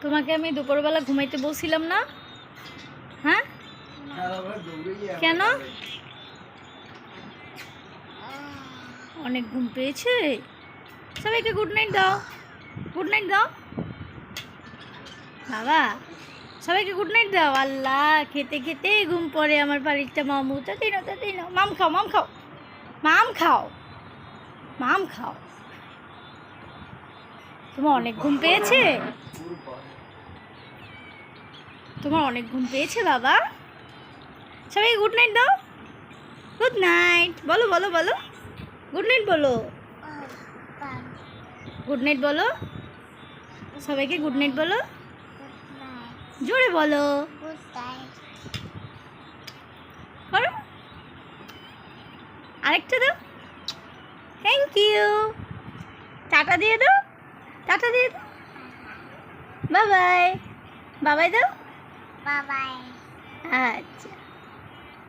তোমাকে আমি দুপুরবেলা ঘুমাইতে বলছিলাম না? হ্যাঁ, কেন? অনেক ঘুম পেয়েছে। সবাইকে গুড নাইট দাও, গুড নাইট দাও বাবা, সবাইকে গুড নাইট দাও। আল্লাহ, খেতে খেতে ঘুম পড়ে আমার বাড়িটা মামু। তাতেই না, মাম খাও, মাম খাও, মাম খাও, মাম খাও। তোমার অনেক ঘুম পেয়েছে, তোমার অনেক ঘুম পেয়েছে বাবা। সবাই গুড নাইট দাও, গুড নাইট বলো, বলো বলো, গুড নাইট বলো, গুড নাইট বলো, সবাইকে গুড নাইট বলো, জোরে বলো, করো আরেকটা দাও। থ্যাংক ইউ, টাটা দিয়ে দাও, টাটা দিয়ে দাও, বাই বাই, বাবাই দাও, বাবাই। আচ্ছা।